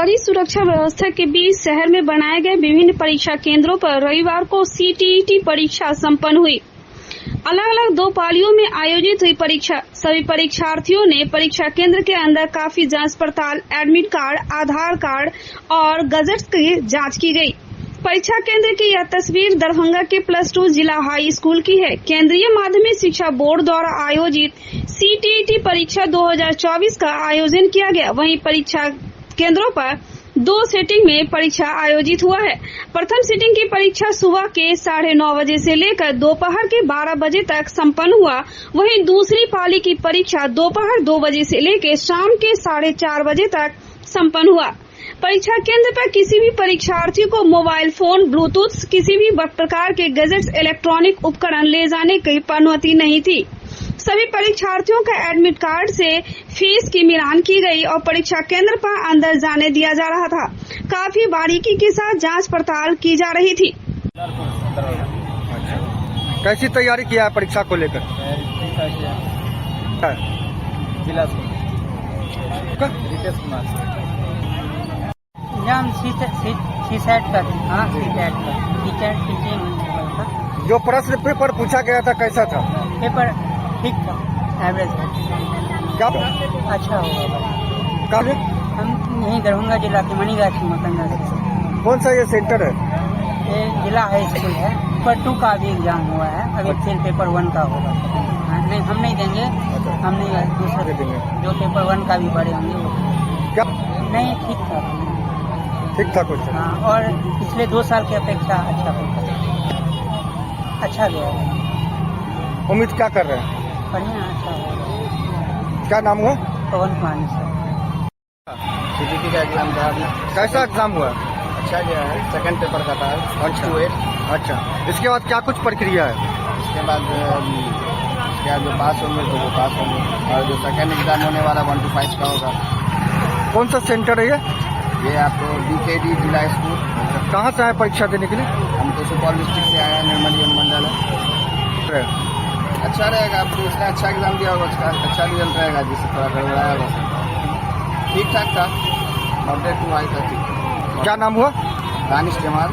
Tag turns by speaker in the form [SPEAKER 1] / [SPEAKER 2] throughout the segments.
[SPEAKER 1] कड़ी सुरक्षा व्यवस्था के बीच शहर में बनाए गए विभिन्न परीक्षा केंद्रों पर रविवार को सीटीईटी परीक्षा संपन्न हुई। अलग अलग 2 पालियों में आयोजित हुई परीक्षा। सभी परीक्षार्थियों ने परीक्षा केंद्र के अंदर काफी जांच पड़ताल, एडमिट कार्ड, आधार कार्ड और गजट की जांच की गई। परीक्षा केंद्र की यह तस्वीर दरभंगा के +2 जिला हाई स्कूल की है। केंद्रीय माध्यमिक शिक्षा बोर्ड द्वारा आयोजित सीटीईटी परीक्षा 2024 का आयोजन किया गया। वहीं परीक्षा केंद्रों पर 2 सेटिंग में परीक्षा आयोजित हुआ है। प्रथम सीटिंग की परीक्षा सुबह के 9:30 बजे से लेकर दोपहर के 12 बजे तक संपन्न हुआ। वहीं दूसरी पाली की परीक्षा दोपहर 2 बजे से लेकर शाम के 4:30 बजे तक संपन्न हुआ। परीक्षा केंद्र पर किसी भी परीक्षार्थी को मोबाइल फोन, ब्लूटूथ, किसी भी प्रकार के गैजेट्स, इलेक्ट्रॉनिक उपकरण ले जाने की अनुमति नहीं थी। सभी परीक्षार्थियों का एडमिट कार्ड से फीस की मिलान की गई और परीक्षा केंद्र पर अंदर जाने दिया जा रहा था। काफी बारीकी के साथ जांच पड़ताल की जा रही थी।
[SPEAKER 2] कैसी तैयारी किया है परीक्षा को लेकर?
[SPEAKER 3] एग्जाम सीसेट का, हाँ सीसेट का, टीचर टीचिंग।
[SPEAKER 2] जो प्रश्न पेपर पूछा गया था कैसा था?
[SPEAKER 3] पेपर ठीक था, एवरेज था।
[SPEAKER 2] क्या
[SPEAKER 3] अच्छा होगा।
[SPEAKER 2] कब?
[SPEAKER 3] हम यहीं दरभंगा जिला के मणिगाछी मकंदा से।
[SPEAKER 2] कौन सा ये सेंटर है?
[SPEAKER 3] ये जिला हाई स्कूल है। पेपर 2 का भी एग्जाम हुआ है, अभी फिर पेपर 1 का होगा। नहीं, हम नहीं देंगे, हम नहीं, दूसरे देंगे। जो पेपर 1 का भी बड़े होंगे वो।
[SPEAKER 2] क्या
[SPEAKER 3] नहीं, ठीक था,
[SPEAKER 2] ठीक था कुछ?
[SPEAKER 3] हाँ, और पिछले 2 साल की अपेक्षा अच्छा पेपर, अच्छा गया।
[SPEAKER 2] उम्मीद क्या कर रहे हैं?
[SPEAKER 3] बढ़िया, अच्छा होगा।
[SPEAKER 2] क्या नाम हुआ?
[SPEAKER 3] पवन कुमार सर।
[SPEAKER 4] सीटीटी का एग्जाम था अभी।
[SPEAKER 2] कैसा एग्जाम हुआ?
[SPEAKER 4] अच्छा गया है, सेकंड पेपर का था।
[SPEAKER 2] अच्छा, इसके बाद क्या कुछ प्रक्रिया है?
[SPEAKER 4] इसके बाद जो पास होंगे तो वो पास होंगे, और जो सेकंड एग्जाम होने वाला 1 to 5 का होगा।
[SPEAKER 2] कौन सा सेंटर है
[SPEAKER 4] ये आपको BKD जिला स्कूल।
[SPEAKER 2] कहाँ से आए परीक्षा देने के लिए?
[SPEAKER 4] हम तो सुपौल डिस्ट्रिक्ट से आए हैं, निर्मल मंडल है। अच्छा रहेगा, आपको इसने अच्छा एग्जाम दिया होगा, उसका अच्छा रिजल्ट रहेगा, जिससे थोड़ा गड़बड़ाया होगा। ठीक ठाक था, मॉडरेट टू हाई था, ठीक।
[SPEAKER 2] क्या नाम हुआ?
[SPEAKER 4] दानिश जमाल।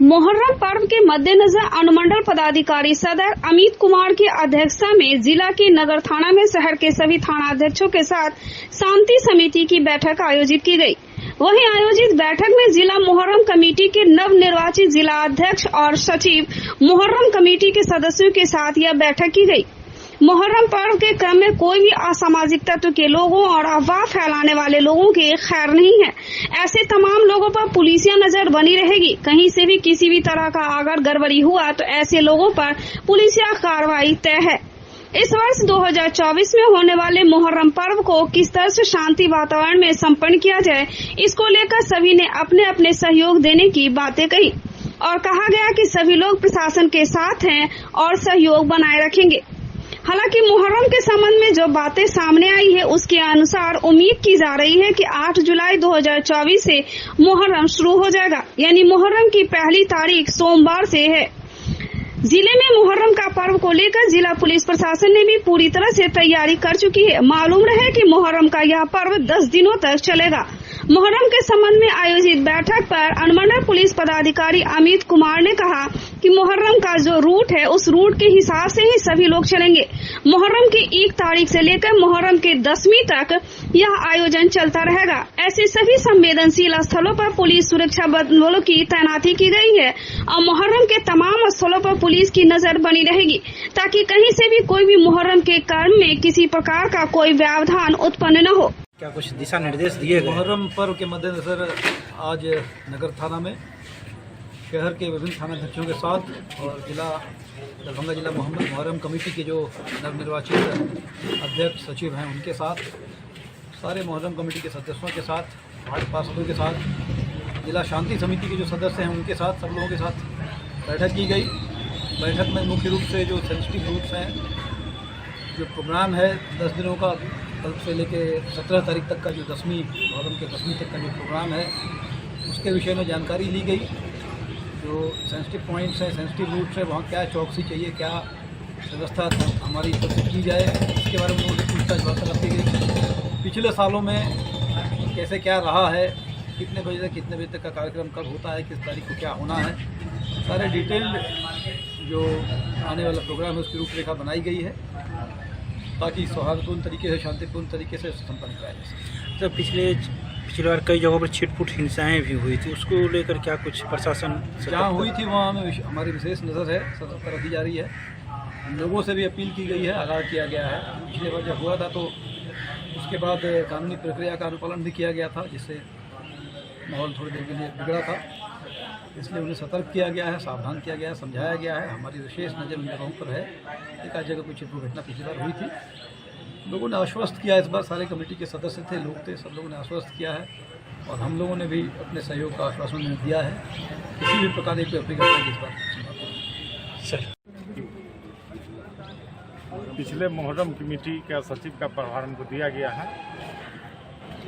[SPEAKER 1] मोहर्रम पर्व के मद्देनजर अनुमंडल पदाधिकारी सदर अमित कुमार की अध्यक्षता में जिला के नगर थाना में शहर के सभी थाना अध्यक्षों के साथ शांति समिति की बैठक आयोजित की गई। वहीं आयोजित बैठक में जिला मुहर्रम कमेटी के नव निर्वाचित जिला अध्यक्ष और सचिव, मुहर्रम कमेटी के सदस्यों के साथ यह बैठक की गई। मुहर्रम पर्व के क्रम में कोई भी असामाजिक तत्व के लोगों और अफवाह फैलाने वाले लोगों की खैर नहीं है। ऐसे तमाम लोगों पर पुलिसिया नजर बनी रहेगी। कहीं से भी किसी भी तरह का अगर गड़बड़ी हुआ तो ऐसे लोगों पर पुलिसिया कार्रवाई तय है। इस वर्ष 2024 में होने वाले मुहर्रम पर्व को किस तरह से शांति वातावरण में संपन्न किया जाए, इसको लेकर सभी ने अपने अपने सहयोग देने की बातें कही और कहा गया कि सभी लोग प्रशासन के साथ हैं और सहयोग बनाए रखेंगे। हालांकि मुहर्रम के संबंध में जो बातें सामने आई है उसके अनुसार उम्मीद की जा रही है कि 8 जुलाई 2024 से मुहर्रम शुरू हो जाएगा, यानी मुहर्रम की पहली तारीख सोमवार से है। जिले में मुहर्रम का पर्व को लेकर जिला पुलिस प्रशासन ने भी पूरी तरह से तैयारी कर चुकी है। मालूम रहे कि मुहर्रम का यह पर्व 10 दिनों तक चलेगा। मुहर्रम के संबंध में आयोजित बैठक पर अनुमंडल पुलिस पदाधिकारी अमित कुमार ने कहा कि मुहर्रम का जो रूट है उस रूट के हिसाब से ही सभी लोग चलेंगे। मुहर्रम की 1 तारीख से लेकर मुहर्रम के 10वीं तक यह आयोजन चलता रहेगा। ऐसे सभी संवेदनशील स्थलों पर पुलिस सुरक्षा बलों की तैनाती की गई है और मुहर्रम के तमाम स्थलों पर पुलिस की नजर बनी रहेगी ताकि कहीं से भी कोई भी मुहर्रम के कर्म में किसी प्रकार का कोई व्यवधान उत्पन्न न हो।
[SPEAKER 5] क्या कुछ दिशा निर्देश दिए गए?
[SPEAKER 6] मुहर्रम पर्व के मद्देनजर आज नगर थाना में शहर के विभिन्न थानाध्यक्षों के साथ और दरभंगा जिला मुहर्रम कमेटी के जो नवनिर्वाचित अध्यक्ष सचिव हैं उनके साथ, सारे मुहर्रम कमेटी के सदस्यों के साथ, वार्ड पार्षदों के साथ, जिला शांति समिति के जो सदस्य हैं उनके साथ, सब लोगों के साथ बैठक की गई। बैठक में मुख्य रूप से जो सेंसिटिव रूट्स हैं, जो प्रोग्राम है 10 दिनों का, कल से लेके 17 तारीख तक का जो मुहर्रम के 10वीं तक का जो प्रोग्राम है उसके विषय में जानकारी ली गई। जो सेंसिटिव पॉइंट्स हैं, सेंसिटिव रूट्स है, वहाँ क्या चौकसी चाहिए, क्या व्यवस्था हमारी तरफ से की जाए, इसके बारे में उनसे पूछताछ वार्तालाप की गई। पिछले सालों में कैसे क्या रहा है, कितने बजे से कितने बजे तक का कार्यक्रम कब होता है, किस तारीख को क्या होना है, सारे डिटेल्ड जो आने वाला प्रोग्राम है उसकी रूपरेखा बनाई गई है ताकि सौहार्दपूर्ण तरीके से, शांतिपूर्ण तरीके से संपन्न कराया जा सके।
[SPEAKER 5] तो पिछली बार कई जगहों पर छिटपुट हिंसाएं भी हुई थी, उसको लेकर क्या कुछ प्रशासन
[SPEAKER 6] जहाँ हुई थी वहाँ हमें हमारी विशेष नज़र है, सतर्कता रखी जा रही है। लोगों से भी अपील की गई है, आगाह किया गया है। पिछले बार जब हुआ था तो उसके बाद कानूनी प्रक्रिया का अनुपालन भी किया गया था, जिससे माहौल थोड़ी देर के लिए बिगड़ा था। इसलिए उन्हें सतर्क किया गया है, सावधान किया गया है, समझाया गया है। हमारी विशेष नज़र उन जगहों पर है। एक आध जगह कुछ दुर्घटना पिछली बार हुई थी, लोगों ने आश्वस्त किया। इस बार सारे कमेटी के सदस्य थे, लोग थे, सब लोगों ने आश्वस्त किया है और हम लोगों ने भी अपने सहयोग का आश्वासन दिया है। किसी भी प्रकार की कोई अपनी घटना की इस बार
[SPEAKER 7] पिछले मुहर्रम कमेटी का सचिव का प्रभार हमको दिया गया है,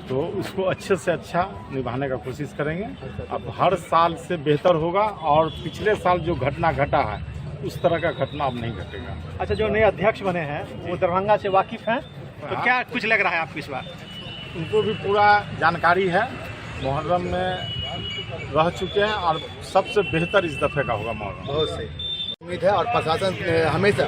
[SPEAKER 7] तो उसको अच्छे से अच्छा निभाने का कोशिश करेंगे। अब हर साल से बेहतर होगा और पिछले साल जो घटना घटा है उस तरह का घटना अब नहीं घटेगा।
[SPEAKER 2] अच्छा, जो नए अध्यक्ष बने हैं वो दरभंगा से वाकिफ हैं, तो क्या कुछ लग रहा है आपको इस बार?
[SPEAKER 7] उनको भी पूरा जानकारी है, मुहर्रम में रह चुके हैं और सबसे बेहतर इस दफे का होगा मुहर्रम।
[SPEAKER 2] बहुत सही उम्मीद है और प्रशासन हमेशा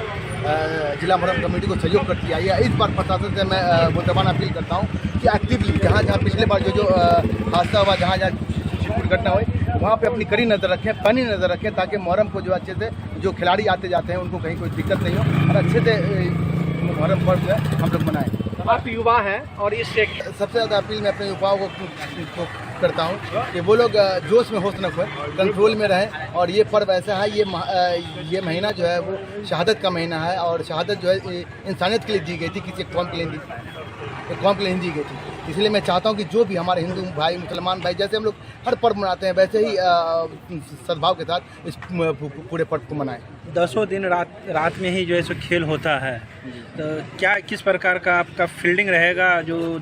[SPEAKER 2] जिला मुहर्रम कमेटी को सहयोग करती आई है। इस बार प्रशासन से मैं मुद्दाबाना अपील करता हूँ कि एक्टिवली जहाँ जहाँ पिछले बार जो हादसा हुआ, जहाँ जहाँ दुर्घटना हुई, वहाँ पे अपनी कड़ी नज़र रखें, पैनी नज़र रखें, ताकि मुहर्रम को जो अच्छे से जो खिलाड़ी आते जाते हैं उनको कहीं कोई दिक्कत नहीं हो और अच्छे से मुहर्रम पर्व जो है हम लोग मनाएं। आप युवा हैं और इससे सबसे ज़्यादा अपील मैं अपने युवाओं को करता हूं कि वो लोग जोश में होश न खोएं, कंट्रोल में रहें। और ये पर्व ऐसा है, ये महीना जो है वो शहादत का महीना है और शहादत जो है इंसानियत के लिए दी गई थी, किसी कौम के लिए नहीं दी गई थी। इसलिए मैं चाहता हूं कि जो भी हमारे हिंदू भाई, मुसलमान भाई, जैसे हम लोग हर पर्व मनाते हैं वैसे ही सद्भाव के साथ इस पूरे पर्व को मनाएं।
[SPEAKER 5] 10 दिन रात में ही जो है सो खेल होता है, तो क्या किस प्रकार का आपका फील्डिंग रहेगा? जो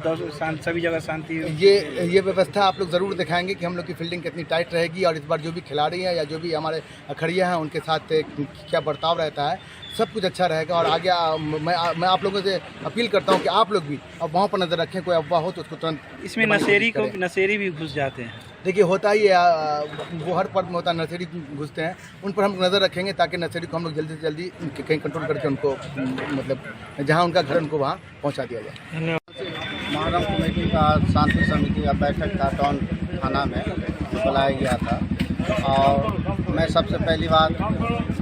[SPEAKER 5] सभी जगह शांति,
[SPEAKER 2] ये व्यवस्था आप लोग ज़रूर दिखाएंगे कि हम लोग की फील्डिंग कितनी टाइट रहेगी और इस बार जो भी खिलाड़ी हैं या जो भी हमारे अखड़िया हैं उनके साथ क्या बर्ताव रहता है, सब कुछ अच्छा रहेगा। और आगे मैं आप लोगों से अपील करता हूं कि आप लोग भी अब वहाँ पर नज़र रखें, कोई अफवाह हो तो उसको तुरंत।
[SPEAKER 5] इसमें नशेरी भी घुस जाते हैं।
[SPEAKER 2] देखिए, होता ही है, वो हर पर्व में होता है, नशेरी घुसते हैं, उन पर हम नज़र रखेंगे ताकि नशेरी को हम लोग जल्दी से जल्दी कहीं कंट्रोल करके उनको मतलब जहाँ उनका घर उनको वहाँ पहुँचा दिया जाए।
[SPEAKER 5] धन्यवाद।
[SPEAKER 4] मुहर्रम कमेटी का शांति समिति का बैठक था टाउन थाना में, जो बुलाया गया था। और मैं सबसे पहली बात,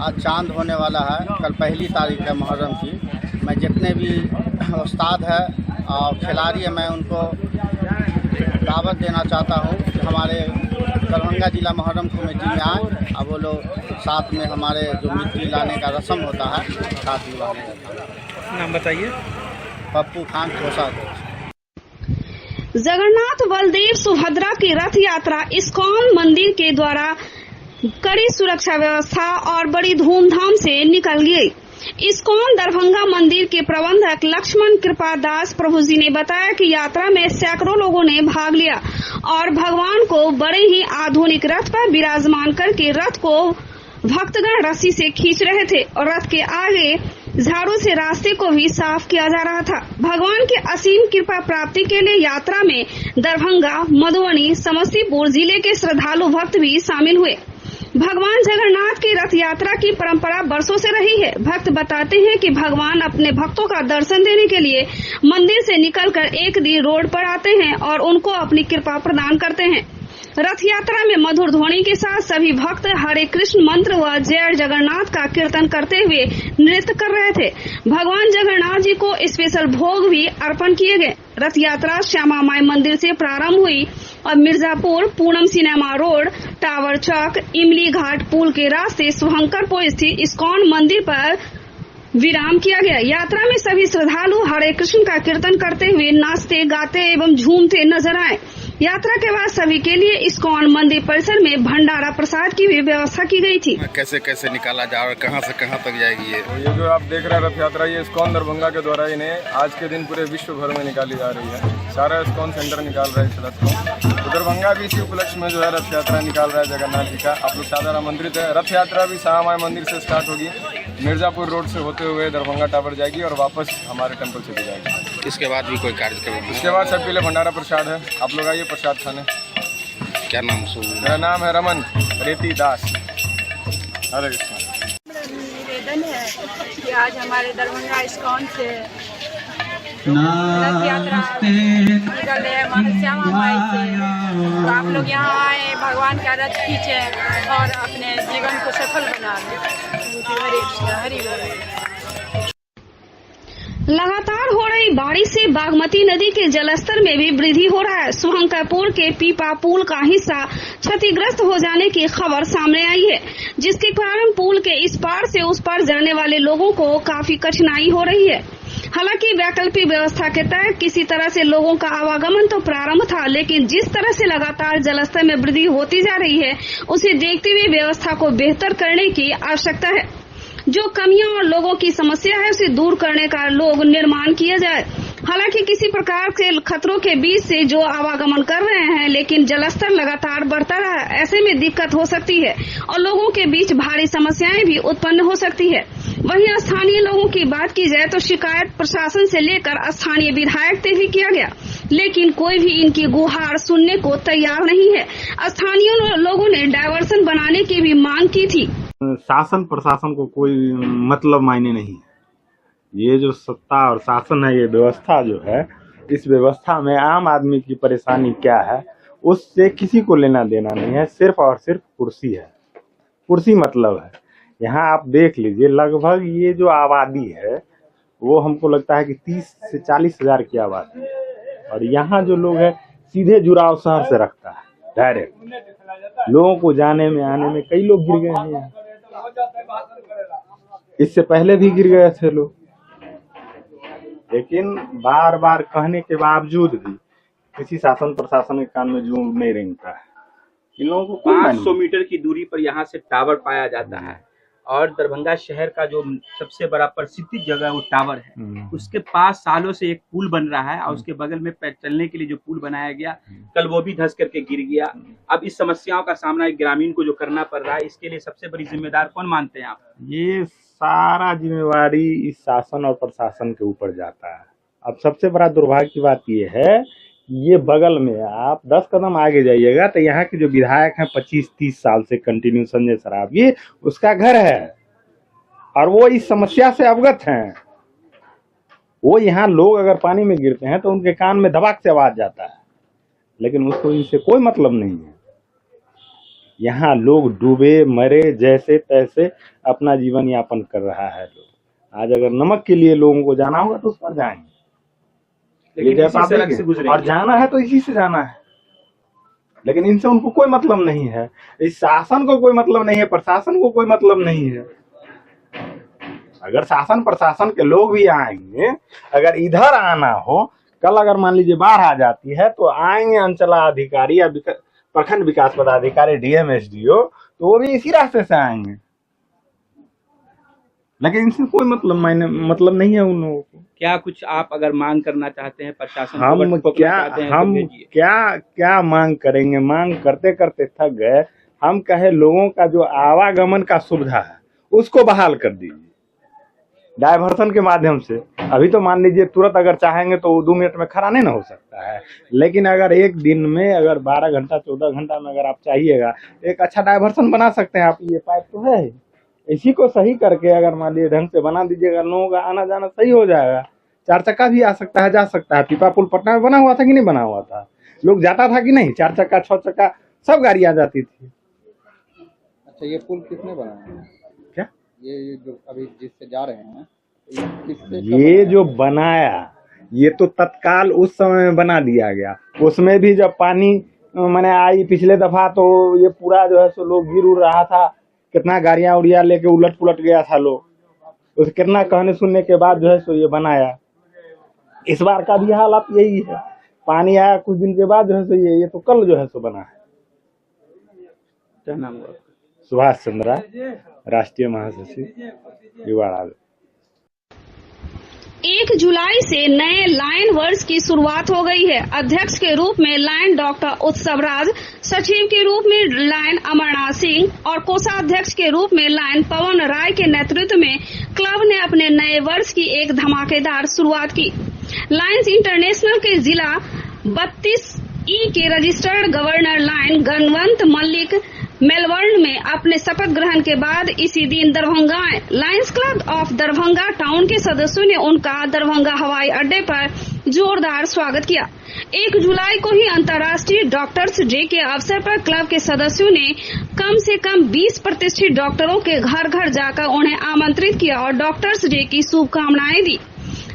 [SPEAKER 4] आज चांद होने वाला है, कल पहली तारीख है मुहर्रम की। मैं जितने भी उस्ताद है और खिलाड़ी है, मैं उनको दावत देना चाहता हूँ कि हमारे दरभंगा जिला मुहर्रम कमेटी में आए और वो लोग साथ में हमारे जो मिट्टी लाने का रस्म होता है साथ निभाने का।
[SPEAKER 5] नाम बताइए।
[SPEAKER 4] पप्पू खान खोसा।
[SPEAKER 1] जगन्नाथ बलदेव सुभद्रा की रथ यात्रा इस्कॉन मंदिर के द्वारा कड़ी सुरक्षा व्यवस्था और बड़ी धूमधाम से निकल गई। इस्कॉन दरभंगा मंदिर के प्रबंधक लक्ष्मण कृपा दास प्रभु जी ने बताया कि यात्रा में सैकड़ों लोगों ने भाग लिया और भगवान को बड़े ही आधुनिक रथ पर विराजमान करके रथ को भक्तगण रस्सी से खींच रहे थे और रथ के आगे झाड़ू से रास्ते को भी साफ किया जा रहा था। भगवान की असीम कृपा प्राप्ति के लिए यात्रा में दरभंगा, मधुबनी, समस्तीपुर जिले के श्रद्धालु भक्त भी शामिल हुए। भगवान जगन्नाथ की रथ यात्रा की परंपरा बरसों से रही है। भक्त बताते हैं कि भगवान अपने भक्तों का दर्शन देने के लिए मंदिर से निकलकर एक दिन रोड पर आते हैं और उनको अपनी कृपा प्रदान करते हैं। रथ यात्रा में मधुर ध्वनि के साथ सभी भक्त हरे कृष्ण मंत्र व जय जगन्नाथ का कीर्तन करते हुए नृत्य कर रहे थे। भगवान जगन्नाथ जी को स्पेशल भोग भी अर्पण किए गए। रथ यात्रा श्यामा माई मंदिर से प्रारंभ हुई और Mirzapur, Poonam cinema road, tower Chowk, Imli Ghat पुल के रास्ते शुभंकरपुर स्थित इस्कॉन मंदिर पर विराम किया गया। यात्रा में सभी श्रद्धालु हरे कृष्ण का कीर्तन करते हुए नाचते, गाते एवं झूमते नजर आए। यात्रा के बाद सभी के लिए इस्कॉन मंदिर परिसर में भंडारा प्रसाद की भी व्यवस्था की गई थी।
[SPEAKER 8] कैसे कैसे निकाला जा और कहां से कहां तक जाएगी
[SPEAKER 9] ये जो आप देख रहे हैं रथ यात्रा, ये इस्कॉन दरभंगा के द्वारा इन्हें आज के दिन पूरे विश्व भर में निकाली जा रही है। सारा इस्कॉन सेंटर निकाल रहा है इस रथ को। तो दरभंगा भी इसी उपलक्ष्य में जो है रथ यात्रा निकाल रहा है जगन्नाथ जी का। आप लोग साधारण आमंत्रित है। रथ यात्रा भी श्यामा मंदिर से स्टार्ट होगी, मिर्जापुर रोड से होते हुए दरभंगा टावर जाएगी और वापस हमारे टेम्पल से भी जाएगी।
[SPEAKER 8] इसके बाद भी कोई कार्यक्रम?
[SPEAKER 9] इसके बाद सबके लिए भंडारा प्रसाद है, आप लोग आइए प्रसाद खाने।
[SPEAKER 8] क्या नाम है?
[SPEAKER 9] मेरा नाम है रमन रेती दास। हरे कृष्ण।
[SPEAKER 10] निवेदन है कि आज हमारे दरभंगा इस्कॉन से रथ यात्रा निकल रहे हैं माता श्यामा माई से, तो आप लोग यहाँ आए, भगवान का रथ खींचे और अपने जीवन को सफल बना लें। हरे कृष्ण, हरि बोल।
[SPEAKER 1] लगातार हो रही बारिश से बागमती नदी के जलस्तर में भी वृद्धि हो रहा है। सुहंकापुर के पीपा पुल का हिस्सा क्षतिग्रस्त हो जाने की खबर सामने आई है, जिसके कारण पुल के इस पार से उस पार जाने वाले लोगों को काफी कठिनाई हो रही है। हालांकि वैकल्पिक व्यवस्था के तहत किसी तरह से लोगों का आवागमन तो प्रारंभ था, लेकिन जिस तरह से लगातार जलस्तर में वृद्धि होती जा रही है, उसे देखते हुए व्यवस्था को बेहतर करने की आवश्यकता है। जो कमियां और लोगों की समस्या है उसे दूर करने का लोग निर्माण किया जाए। हालांकि किसी प्रकार के खतरों के बीच से जो आवागमन कर रहे हैं, लेकिन जलस्तर लगातार बढ़ता रहा, ऐसे में दिक्कत हो सकती है और लोगों के बीच भारी समस्याएं भी उत्पन्न हो सकती है। वहीं स्थानीय लोगों की बात की जाए तो शिकायत प्रशासन से लेकर स्थानीय विधायक से भी किया गया, लेकिन कोई भी इनकी गुहार सुनने को तैयार नहीं है। स्थानीय लोगों ने डायवर्सन बनाने की भी मांग की थी।
[SPEAKER 7] शासन प्रशासन को कोई मतलब मायने नहीं है। ये जो सत्ता और शासन है, ये व्यवस्था जो है, इस व्यवस्था में आम आदमी की परेशानी क्या है उससे किसी को लेना देना नहीं है। सिर्फ और सिर्फ कुर्सी है, कुर्सी मतलब है। यहाँ आप देख लीजिए, लगभग ये जो आबादी है वो हमको लगता है कि 30 से 40 हजार की आबादी है, और यहाँ जो लोग है सीधे जुड़ाव शहर से रखता है डायरेक्ट। लोगों को जाने में आने में कई लोग गिर गए हैं, इससे पहले भी गिर गए थे लोग, लेकिन बार बार कहने के बावजूद भी किसी शासन प्रशासन के कान में जूं नहीं रेंगता है। इन लोगों को
[SPEAKER 5] 500 मीटर की दूरी पर यहाँ से टावर पाया जाता है, और दरभंगा शहर का जो सबसे बड़ा प्रसिद्ध जगह वो टावर है, उसके पास सालों से एक पुल बन रहा है, और उसके बगल में चलने के लिए जो पुल बनाया गया, कल वो भी धंस करके गिर गया। अब इस समस्याओं का सामना एक ग्रामीण को जो करना पड़ रहा है, इसके लिए सबसे बड़ी जिम्मेदार कौन मानते हैं आप?
[SPEAKER 7] ये सारा जिम्मेवारी इस शासन और प्रशासन के ऊपर जाता है। अब सबसे बड़ा दुर्भाग्य की बात ये है, ये बगल में आप 10 कदम आगे जाइएगा तो यहाँ के जो विधायक हैं 25-30 साल से कंटिन्यू, संजय सरावगी, उसका घर है और वो इस समस्या से अवगत हैं। वो यहाँ लोग अगर पानी में गिरते हैं तो उनके कान में धबाक से आवाज जाता है, लेकिन उसको इनसे कोई मतलब नहीं है। यहाँ लोग डूबे मरे जैसे तैसे अपना जीवन यापन कर रहा है लोग। आज अगर नमक के लिए लोगों को जाना होगा तो उस पर जाएंगे, लेकिन इसी सड़क से गुजरेंगे, और जाना है तो इसी से जाना है, लेकिन इनसे उनको कोई मतलब नहीं है। इस शासन को कोई मतलब नहीं है, प्रशासन को कोई मतलब नहीं है। अगर शासन प्रशासन के लोग भी आएंगे, अगर इधर आना हो, कल अगर मान लीजिए बाढ़ आ जाती है तो आएंगे अंचलाधिकारी या प्रखंड विकास पदाधिकारी, डीएम, एसडीओ, तो वो भी इसी रास्ते से आएंगे, लेकिन इनसे कोई मतलब नहीं है उन लोगों को।
[SPEAKER 5] क्या कुछ आप अगर मांग करना चाहते हैं प्रशासन?
[SPEAKER 7] हम क्या मांग करेंगे? मांग करते करते थक गए। हम कहे लोगों का जो आवागमन का सुविधा है उसको बहाल कर दीजिए डायवर्सन के माध्यम से। अभी तो मान लीजिए तुरंत अगर चाहेंगे तो 2 मिनट में खड़ा नहीं ना हो सकता है, लेकिन अगर एक दिन में, अगर 12 घंटा 14 घंटा में अगर आप चाहिएगा, एक अच्छा डायवर्सन बना सकते हैं आप। ये पाइप तो है, इसी को सही करके अगर मान लीजिए ढंग से बना दीजिएगा, लोगों का आना जाना सही हो जाएगा। 4 चक्का भी आ सकता है, जा सकता है। पीपा पुल पटना में बना हुआ था कि नहीं बना हुआ था? लोग जाता था कि नहीं? 4 चक्का 6 चक्का सब गाड़ी आ जाती थी।
[SPEAKER 2] अच्छा, ये पुल किसने बनाया?
[SPEAKER 7] क्या
[SPEAKER 2] ये जो अभी जिससे जा रहे हैं,
[SPEAKER 7] ये जो बनाया, ये तो तत्काल उस समय में बना दिया गया। उसमें भी जब पानी मैंने आई पिछले दफा, तो ये पूरा जो है सो लोग गिर उड़ रहा था, कितना गाड़ियां उड़िया लेके उलट पुलट गया था लोग। उस कितना कहने सुनने के बाद जो है सो ये बनाया। इस बार का भी हालात यही है, पानी आया कुछ दिन के बाद जो है सो ये तो कल जो है सो बना है।
[SPEAKER 5] क्या नाम हुआ?
[SPEAKER 7] सुभाष चंद्रा, राष्ट्रीय महासचिव, युवा राज्य।
[SPEAKER 1] 1 जुलाई से नए लाइन वर्ष की शुरुआत हो गई है। अध्यक्ष के रूप में लाइन डॉक्टर उत्सव राज, सचिव के रूप में लाइन अमरनाथ सिंह और कोषाध्यक्ष के रूप में लाइन पवन राय के नेतृत्व में क्लब ने अपने नए वर्ष की एक धमाकेदार शुरुआत की। लायंस इंटरनेशनल के जिला 32E के registered governor lion Ganwant Mallik Melbourne में अपने शपथ ग्रहण के बाद इसी दिन दरभंगा आए। Lions club of Darbhanga town के सदस्यों ने उनका दरभंगा हवाई अड्डे पर जोरदार स्वागत किया। 1 जुलाई को ही अंतर्राष्ट्रीय डॉक्टर्स डे के अवसर पर क्लब के सदस्यों ने कम से कम 20 प्रतिष्ठित डॉक्टरों के घर घर जाकर उन्हें आमंत्रित किया और डॉक्टर्स डे की शुभकामनाएं दी।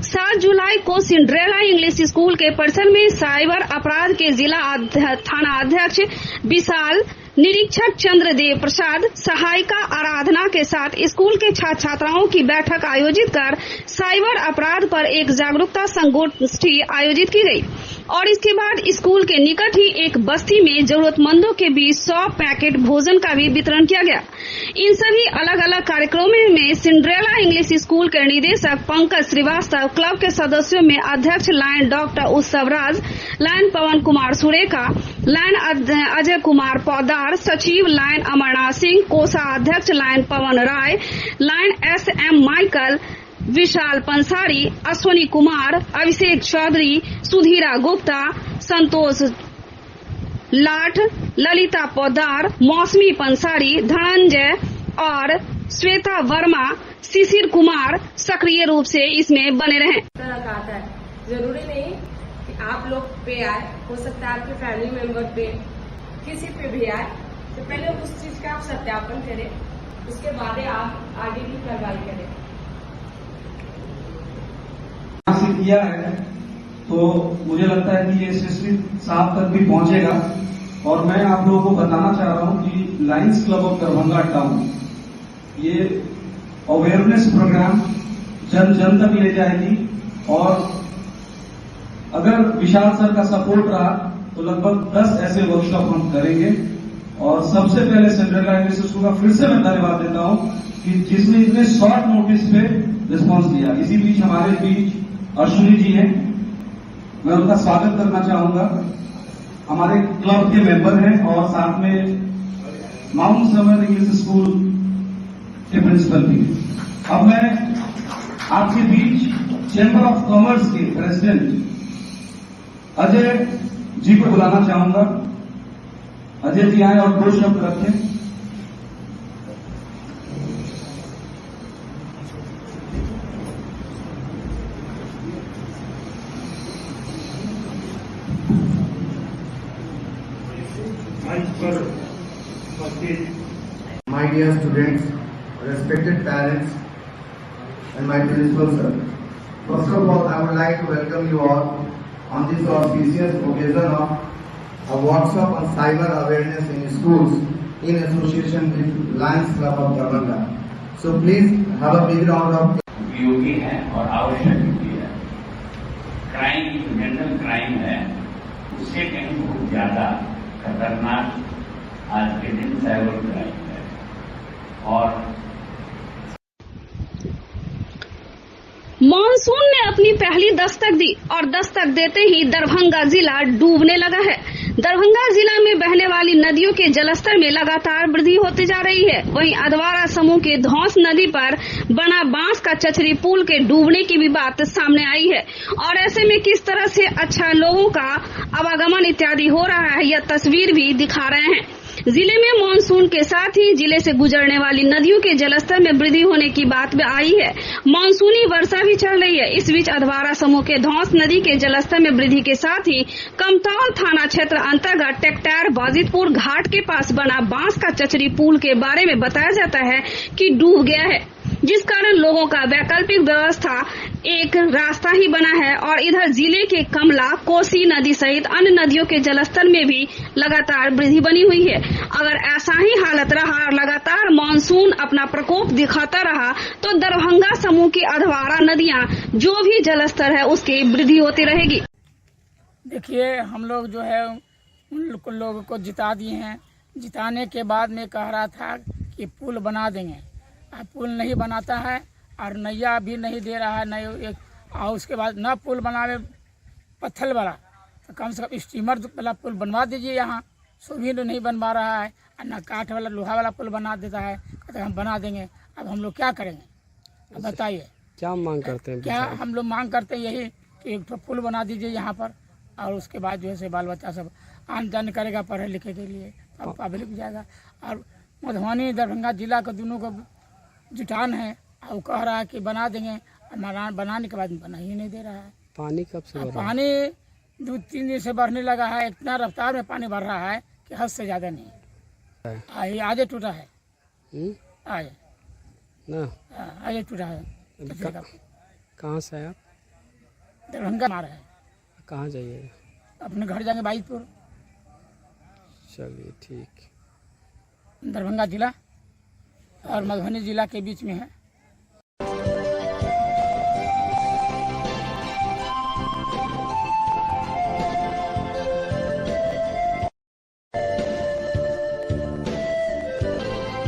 [SPEAKER 1] 7 जुलाई को सिंड्रेला इंग्लिश स्कूल के परिसर में साइबर अपराध के जिला थाना अध्यक्ष विशाल, निरीक्षक चंद्रदेव प्रसाद, सहायिका आराधना के साथ स्कूल के छात्र छात्राओं की बैठक आयोजित कर साइबर अपराध पर एक जागरूकता संगोष्ठी आयोजित की गई और इसके बाद स्कूल के निकट ही एक बस्ती में जरूरतमंदों के बीच 100 पैकेट भोजन का भी वितरण किया गया। इन सभी अलग अलग कार्यक्रमों में सिंड्रेला इंग्लिश स्कूल के निदेशक पंकज श्रीवास्तव, क्लब के सदस्यों में अध्यक्ष लायन डॉक्टर उत्सव राज, लायन पवन कुमार सुरेखा, लायन अजय कुमार पौदार, सचिव लायन अमरनाथ सिंह, कोषाध्यक्ष लायन पवन राय, लायन SM माइकल, विशाल पंसारी, अश्वनी कुमार, अभिषेक चौधरी, सुधीरा गुप्ता, संतोष लाठ, ललिता पौदार, मौसमी पंसारी, धनंजय और श्वेता वर्मा, शिशिर कुमार सक्रिय रूप से इसमें बने रहे।
[SPEAKER 10] आता है, जरूरी नहीं कि आप लोग पे आए, हो सकता है आपके फैमिली मेंबर पे, किसी पे भी आए, तो पहले उस चीज का आप सत्यापन करें, उसके बाद आप आगे की कार्रवाई करें।
[SPEAKER 11] किया है तो मुझे लगता है कि ये एसएसपी साहब तक भी पहुंचेगा और मैं आप लोगों को बताना चाह रहा हूं कि Lions club of Darbhanga town ये अवेयरनेस प्रोग्राम जन जन तक ले जाएगी और अगर विशाल सर का सपोर्ट रहा तो लगभग 10 ऐसे वर्कशॉप हम करेंगे। और सबसे पहले सिंड्रेला इंग्लिश स्कूल का फिर से मैं धन्यवाद देता हूं कि जिसने इतने शॉर्ट नोटिस पे रिस्पॉन्स दिया। इसी बीच हमारे बीच अश्विनी जी हैं, मैं उनका स्वागत करना चाहूंगा। हमारे क्लब के मेंबर हैं और साथ में माउंट समर इंग्लिश स्कूल के प्रिंसिपल भी। अब मैं आपके बीच चैम्बर ऑफ कॉमर्स के प्रेसिडेंट अजय जी को बुलाना चाहूंगा। अजय जी आए और 2 शब्द रखें।
[SPEAKER 2] My dear students, respected parents, and my principal sir. First of all, I would like to welcome you all on this auspicious occasion of a workshop on cyber awareness in schools in association with Lions Club of Darbhanga. So please have a big round of
[SPEAKER 12] उपयोगी है और आवश्यक भी है। Crime, general crime है, उससे कहीं बहुत ज्यादा खतरनाक आज के दिन साइबर क्राइम है। और
[SPEAKER 1] मॉनसून ने अपनी पहली दस्तक दी और दस्तक देते ही दरभंगा जिला डूबने लगा है। दरभंगा जिला में बहने वाली नदियों के जलस्तर में लगातार वृद्धि होती जा रही है। वहीं अधवारा समूह के धौंस नदी पर बना बांस का चचरी पुल के डूबने की भी बात सामने आई है और ऐसे में किस तरह से अच्छा लोगों का आवागमन इत्यादि हो रहा है, यह तस्वीर भी दिखा रहे हैं। जिले में मानसून के साथ ही जिले से गुजरने वाली नदियों के जलस्तर में वृद्धि होने की बात भी आई है। मानसूनी वर्षा भी चल रही है। इस बीच अधवारा समूह के धौंस नदी के जलस्तर में वृद्धि के साथ ही कमतौल थाना क्षेत्र अंतर्गत टेक्टार बाजितपुर घाट के पास बना बांस का चचरी पुल के बारे में बताया जाता है कि डूब गया है, जिस कारण लोगों का वैकल्पिक व्यवस्था एक रास्ता ही बना है। और इधर जिले के कमला, कोसी नदी सहित अन्य नदियों के जलस्तर में भी लगातार वृद्धि बनी हुई है। अगर ऐसा ही हालत रहा और लगातार मानसून अपना प्रकोप दिखाता रहा तो दरभंगा समूह की अधवारा नदियां जो भी जलस्तर है उसकी वृद्धि होती रहेगी।
[SPEAKER 3] देखिए, हम लोग जो है उन लोगों को जिता दिए हैं। जिताने के बाद में कह रहा था कि पुल बना देंगे, अब पुल नहीं बनाता है और नैया भी नहीं दे रहा है, नहीं। और उसके बाद न पुल बनावे पत्थर वाला, तो कम से कम स्टीमर वाला पुल बनवा दीजिए। यहाँ सो भी नहीं बनवा रहा है और न काठ वाला लोहा वाला पुल बना देता है, कहते हम बना देंगे। अब हम लोग क्या करेंगे, अब बताइए
[SPEAKER 13] क्या मांग करते हैं?
[SPEAKER 3] क्या हम लोग मांग करते हैं यही कि एक तो पुल बना दीजिए यहाँ पर, और उसके बाद जो है से बाल बच्चा सब आन जान करेगा पढ़े लिखे के लिए, अब पब्लिक जाएगा। और मधुबनी दरभंगा जिला का दोनों का जुटान है, और वो कह रहा है कि बना देंगे, बनाने के बाद बना ही नहीं दे रहा है।
[SPEAKER 13] पानी कब से बढ़ रहा है?
[SPEAKER 3] पानी 2-3 दिन से बढ़ने लगा है, इतना रफ्तार में पानी बढ़ रहा है कि हद से ज़्यादा नहीं। ये आगे टूटा है, आगे
[SPEAKER 13] ना
[SPEAKER 3] आगे टूटा है।
[SPEAKER 13] कहाँ से है आप?
[SPEAKER 3] दरभंगा मारा है।
[SPEAKER 13] कहाँ जाइएगा?
[SPEAKER 3] अपने घर जाएंगे बाईपुर।
[SPEAKER 13] चलिए ठीक।
[SPEAKER 3] दरभंगा जिला और मधुबनी जिला के बीच में है।